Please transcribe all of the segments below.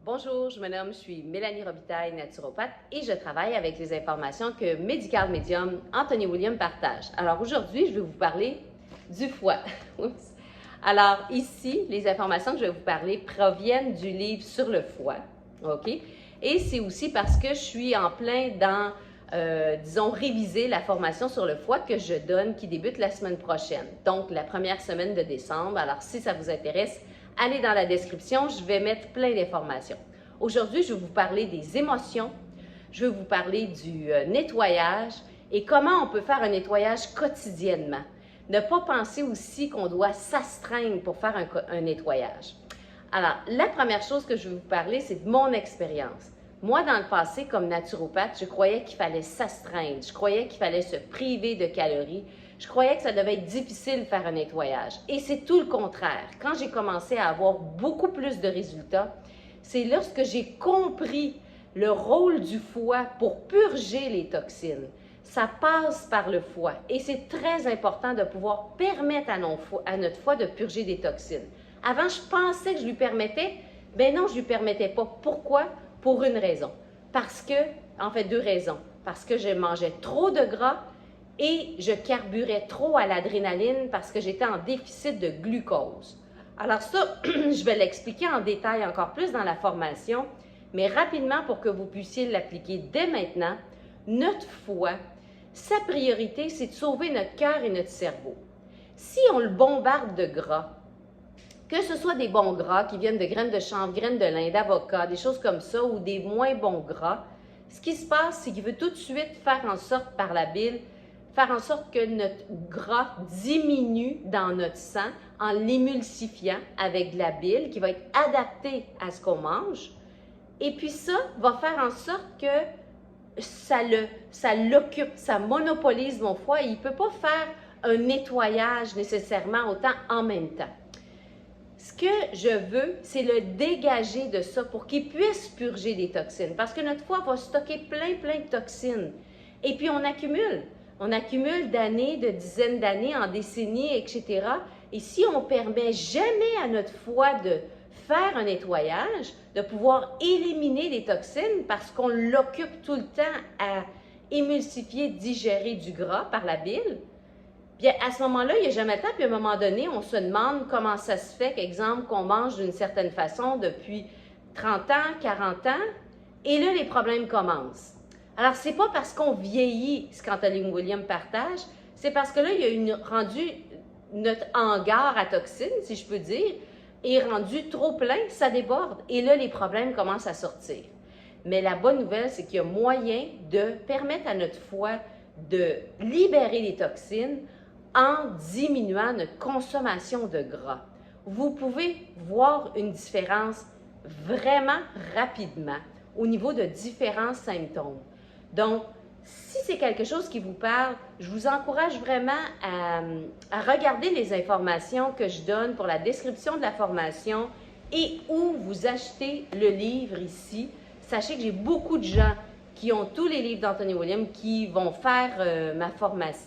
Bonjour, je suis Mélanie Robitaille, naturopathe, et je travaille avec les informations que Medical Medium Anthony William partage. Alors aujourd'hui, je vais vous parler du foie. Oups. Alors ici, les informations que je vais vous parler proviennent du livre sur le foie, OK? Et c'est aussi parce que je suis en plein dans, disons, réviser la formation sur le foie que je donne qui débute la semaine prochaine, donc la première semaine de décembre. Alors si ça vous intéresse, allez dans la description, je vais mettre plein d'informations. Aujourd'hui, je vais vous parler des émotions, je vais vous parler du nettoyage et comment on peut faire un nettoyage quotidiennement. Ne pas penser aussi qu'on doit s'astreindre pour faire un nettoyage. Alors, la première chose que je vais vous parler, c'est de mon expérience. Moi, dans le passé, comme naturopathe, je croyais qu'il fallait s'astreindre, je croyais qu'il fallait se priver de calories, je croyais que ça devait être difficile de faire un nettoyage. Et c'est tout le contraire. Quand j'ai commencé à avoir beaucoup plus de résultats, c'est lorsque j'ai compris le rôle du foie pour purger les toxines. Ça passe par le foie et c'est très important de pouvoir permettre à notre foie de purger des toxines. Avant, je pensais que je lui permettais, ben non, je ne lui permettais pas. Pourquoi? Pour une raison. Parce que, en fait, deux raisons. Parce que je mangeais trop de gras et je carburais trop à l'adrénaline parce que j'étais en déficit de glucose. Alors ça, je vais l'expliquer en détail encore plus dans la formation, mais rapidement pour que vous puissiez l'appliquer dès maintenant, notre foie, sa priorité, c'est de sauver notre cœur et notre cerveau. Si on le bombarde de gras, que ce soit des bons gras qui viennent de graines de chanvre, graines de lin, d'avocat, des choses comme ça, ou des moins bons gras, ce qui se passe, c'est qu'il veut tout de suite faire en sorte par la bile, faire en sorte que notre gras diminue dans notre sang en l'émulsifiant avec de la bile qui va être adaptée à ce qu'on mange. Et puis ça va faire en sorte que ça l'occupe, ça monopolise mon foie et il ne peut pas faire un nettoyage nécessairement autant en même temps. Ce que je veux, c'est le dégager de ça pour qu'il puisse purger des toxines. Parce que notre foie va stocker plein de toxines. Et puis on accumule. On accumule d'années, de dizaines d'années, en décennies, etc. Et si on ne permet jamais à notre foie de faire un nettoyage, de pouvoir éliminer des toxines parce qu'on l'occupe tout le temps à émulsifier, digérer du gras par la bile, bien, à ce moment-là, il n'y a jamais le temps, puis à un moment donné, on se demande comment ça se fait, qu'exemple, qu'on mange d'une certaine façon depuis 30 ans, 40 ans, et là, les problèmes commencent. Alors, c'est pas parce qu'on vieillit, ce qu'Anthony William partage, c'est parce que là, il a rendu notre hangar à toxines, si je peux dire, est rendu trop plein, ça déborde, et là, les problèmes commencent à sortir. Mais la bonne nouvelle, c'est qu'il y a moyen de permettre à notre foie de libérer les toxines en diminuant notre consommation de gras. Vous pouvez voir une différence vraiment rapidement au niveau de différents symptômes. Donc, si c'est quelque chose qui vous parle, je vous encourage vraiment à regarder les informations que je donne pour la description de la formation et où vous achetez le livre ici. Sachez que j'ai beaucoup de gens qui ont tous les livres d'Anthony William qui vont faire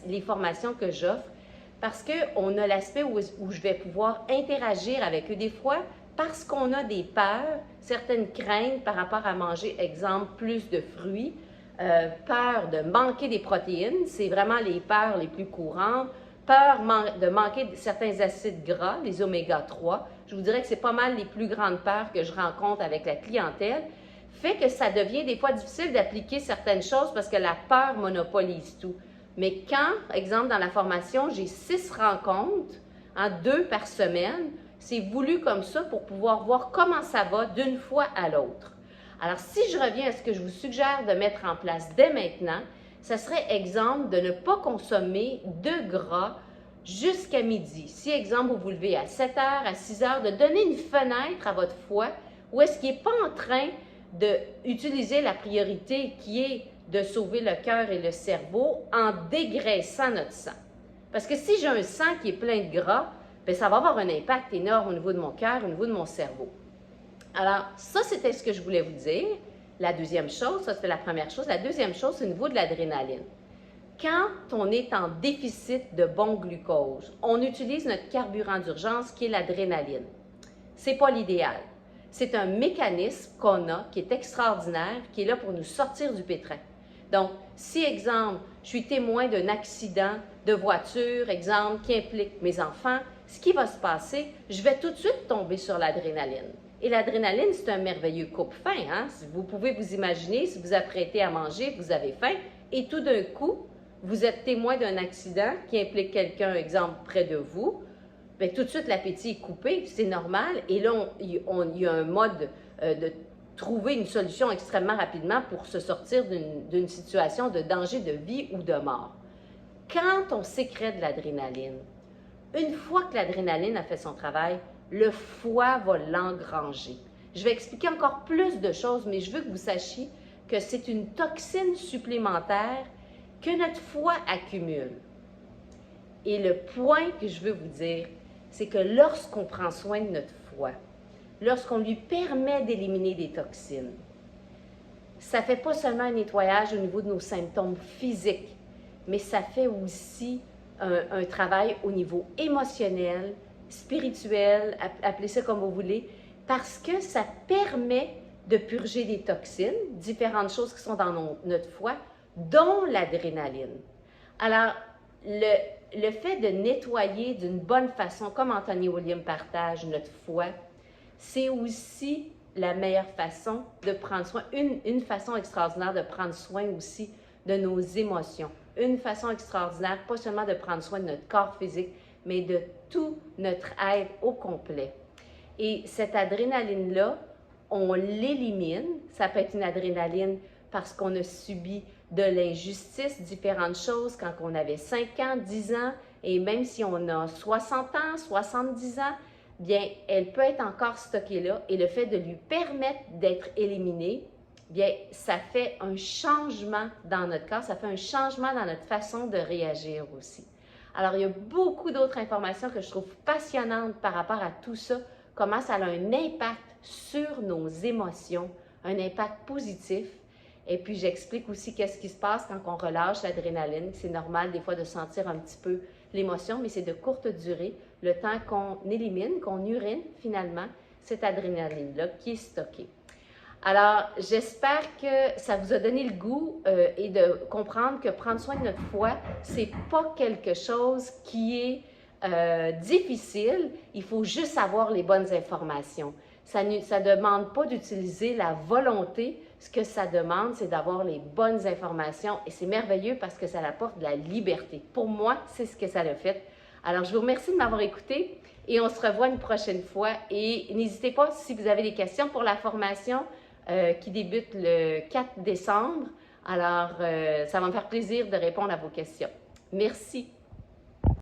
les formations que j'offre parce qu'on a l'aspect où je vais pouvoir interagir avec eux des fois parce qu'on a des peurs, certaines craintes par rapport à manger, exemple, plus de fruits, peur de manquer des protéines, c'est vraiment les peurs les plus courantes, peur de manquer certains acides gras, les oméga 3. Je vous dirais que c'est pas mal les plus grandes peurs que je rencontre avec la clientèle, fait que ça devient des fois difficile d'appliquer certaines choses parce que la peur monopolise tout. Mais quand, exemple, dans la formation, j'ai 6 rencontres, 2 par semaine, c'est voulu comme ça pour pouvoir voir comment ça va d'une fois à l'autre. Alors, si je reviens à ce que je vous suggère de mettre en place dès maintenant, ça serait, exemple, de ne pas consommer de gras jusqu'à midi. Si, exemple, vous vous levez à 7 heures, à 6 heures, de donner une fenêtre à votre foie où est-ce qu'il n'est pas en train d'utiliser la priorité qui est de sauver le cœur et le cerveau en dégraissant notre sang. Parce que si j'ai un sang qui est plein de gras, bien, ça va avoir un impact énorme au niveau de mon cœur, au niveau de mon cerveau. Alors, ça, c'était ce que je voulais vous dire. La deuxième chose, ça, c'était la première chose. La deuxième chose, c'est au niveau de l'adrénaline. Quand on est en déficit de bon glucose, on utilise notre carburant d'urgence qui est l'adrénaline. Ce n'est pas l'idéal. c'est un mécanisme qu'on a qui est extraordinaire, qui est là pour nous sortir du pétrin. Donc, si, exemple, je suis témoin d'un accident de voiture, exemple, qui implique mes enfants, ce qui va se passer, je vais tout de suite tomber sur l'adrénaline. Et l'adrénaline, c'est un merveilleux coupe-faim. Hein? Vous pouvez vous imaginer, si vous apprêtez à manger, vous avez faim, et tout d'un coup, vous êtes témoin d'un accident qui implique quelqu'un, exemple, près de vous, bien, tout de suite, l'appétit est coupé, c'est normal. Et là, il y a un mode de trouver une solution extrêmement rapidement pour se sortir d'une situation de danger de vie ou de mort. Quand on sécrète de l'adrénaline, une fois que l'adrénaline a fait son travail, le foie va l'engranger. Je vais expliquer encore plus de choses, mais je veux que vous sachiez que c'est une toxine supplémentaire que notre foie accumule. Et le point que je veux vous dire, c'est que lorsqu'on prend soin de notre foie, lorsqu'on lui permet d'éliminer des toxines, ça ne fait pas seulement un nettoyage au niveau de nos symptômes physiques, mais ça fait aussi un travail au niveau émotionnel, spirituel, appelez ça comme vous voulez, parce que ça permet de purger des toxines, différentes choses qui sont dans notre foie, dont l'adrénaline. Alors, le fait de nettoyer d'une bonne façon, comme Anthony William partage, notre foie, c'est aussi la meilleure façon de prendre soin, une façon extraordinaire de prendre soin aussi de nos émotions, une façon extraordinaire, pas seulement de prendre soin de notre corps physique, mais de tout notre être au complet. Et cette adrénaline-là, on l'élimine. Ça peut être une adrénaline parce qu'on a subi de l'injustice, différentes choses quand on avait 5 ans, 10 ans, et même si on a 60 ans, 70 ans, bien, elle peut être encore stockée là. Et le fait de lui permettre d'être éliminée, bien, ça fait un changement dans notre corps, ça fait un changement dans notre façon de réagir aussi. Alors, il y a beaucoup d'autres informations que je trouve passionnantes par rapport à tout ça, comment ça a un impact sur nos émotions, un impact positif. Et puis, j'explique aussi qu'est-ce qui se passe quand on relâche l'adrénaline. C'est normal des fois de sentir un petit peu l'émotion, mais c'est de courte durée, le temps qu'on élimine, qu'on urine finalement cette adrénaline-là qui est stockée. Alors, j'espère que ça vous a donné le goût et de comprendre que prendre soin de notre foie, c'est pas quelque chose qui est difficile. Il faut juste avoir les bonnes informations. Ça ne demande pas d'utiliser la volonté. Ce que ça demande, c'est d'avoir les bonnes informations. Et c'est merveilleux parce que ça apporte de la liberté. Pour moi, c'est ce que ça a fait. Alors, je vous remercie de m'avoir écouté et on se revoit une prochaine fois. Et n'hésitez pas, si vous avez des questions pour la formation qui débute le 4 décembre, alors ça va me faire plaisir de répondre à vos questions. Merci.